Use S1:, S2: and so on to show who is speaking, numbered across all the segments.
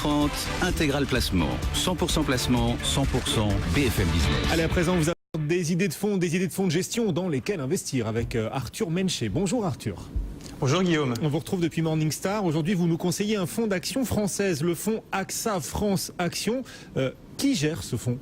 S1: 12h30, Intégral Placement. 100% placement, 100% BFM Business.
S2: Allez, à présent, vous avez des idées de fonds de gestion dans lesquels investir avec Arthur Menché. Bonjour Arthur.
S3: Bonjour Guillaume.
S2: On vous retrouve depuis Morningstar. Aujourd'hui, vous nous conseillez un fonds d'action française, le fonds AXA France Action. Qui gère ce fonds ?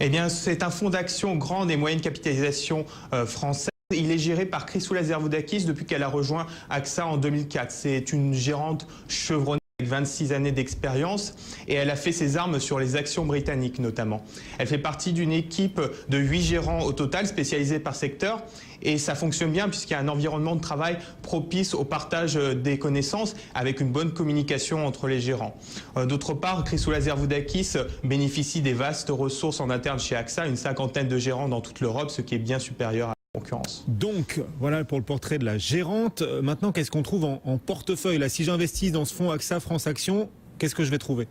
S3: Eh bien, c'est un fonds d'action grande et moyenne capitalisation française. Il est géré par Chrysoula Zervoudakis depuis qu'elle a rejoint AXA en 2004. C'est une gérante chevronnée avec 26 années d'expérience et elle a fait ses armes sur les actions britanniques notamment. Elle fait partie d'une équipe de 8 gérants au total spécialisés par secteur et ça fonctionne bien puisqu'il y a un environnement de travail propice au partage des connaissances avec une bonne communication entre les gérants. D'autre part, Chrysoula Zervoudakis bénéficie des vastes ressources en interne chez AXA, une 50aine de gérants dans toute l'Europe, ce qui est bien supérieur à concurrence.
S2: Donc, voilà pour le portrait de la gérante. Maintenant, qu'est-ce qu'on trouve en portefeuille là, si j'investis dans ce fonds AXA France Action, qu'est-ce que je vais trouver ?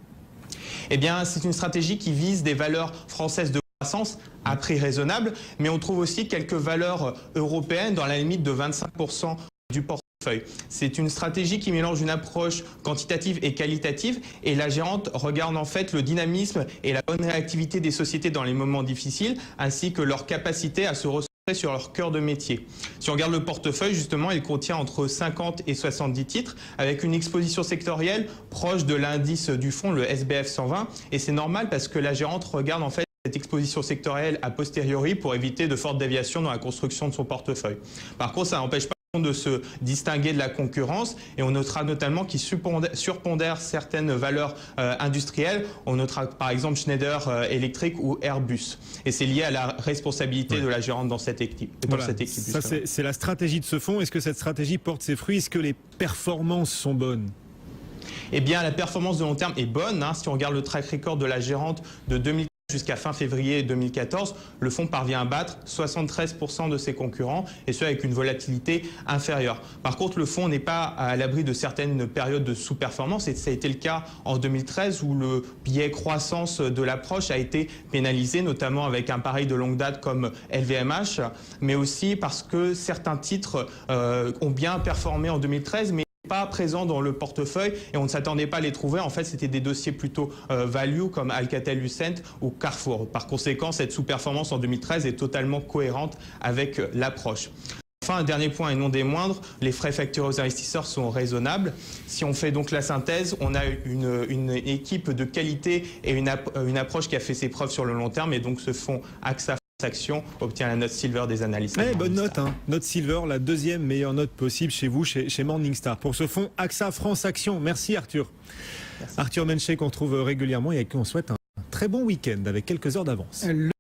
S3: Eh bien, c'est une stratégie qui vise des valeurs françaises de croissance à prix raisonnable, mais on trouve aussi quelques valeurs européennes dans la limite de 25% du portefeuille. C'est une stratégie qui mélange une approche quantitative et qualitative et la gérante regarde en fait le dynamisme et la bonne réactivité des sociétés dans les moments difficiles ainsi que leur capacité à se recentrer sur leur cœur de métier. Si on regarde le portefeuille, justement, il contient entre 50 et 70 titres avec une exposition sectorielle proche de l'indice du fonds, le SBF 120. Et c'est normal parce que la gérante regarde en fait cette exposition sectorielle a posteriori pour éviter de fortes déviations dans la construction de son portefeuille. Par contre, ça n'empêche pas de se distinguer de la concurrence et on notera notamment qu'il surpondère certaines valeurs industrielles. On notera par exemple Schneider Electric ou Airbus. Et c'est lié à la responsabilité de la gérante dans cette équipe.
S2: Voilà. Ça, c'est la stratégie de ce fonds. Est-ce que cette stratégie porte ses fruits ? Est-ce que les performances sont bonnes ?
S3: Eh bien, la performance de long terme est bonne. Si on regarde le track record de la gérante de 2014 jusqu'à fin février 2014, le fonds parvient à battre 73% de ses concurrents et ce avec une volatilité inférieure. Par contre, le fonds n'est pas à l'abri de certaines périodes de sous-performance et ça a été le cas en 2013 où le biais croissance de l'approche a été pénalisé, notamment avec un pari de longue date comme LVMH, mais aussi parce que certains titres ont bien performé en 2013, mais pas présents dans le portefeuille et on ne s'attendait pas à les trouver. En fait, c'était des dossiers plutôt value comme Alcatel-Lucent ou Carrefour. Par conséquent, cette sous-performance en 2013 est totalement cohérente avec l'approche. Enfin, un dernier point et non des moindres, les frais facturés aux investisseurs sont raisonnables. Si on fait donc la synthèse, on a une équipe de qualité et une approche qui a fait ses preuves sur le long terme et donc ce fonds AXA Action obtient la note Silver des analystes.
S2: Bonne note, note Silver, la deuxième meilleure note possible chez vous, chez Morningstar. Pour ce fonds AXA France Action. Merci Arthur. Merci. Arthur Menché qu'on retrouve régulièrement et à qui on souhaite un très bon week-end avec quelques heures d'avance.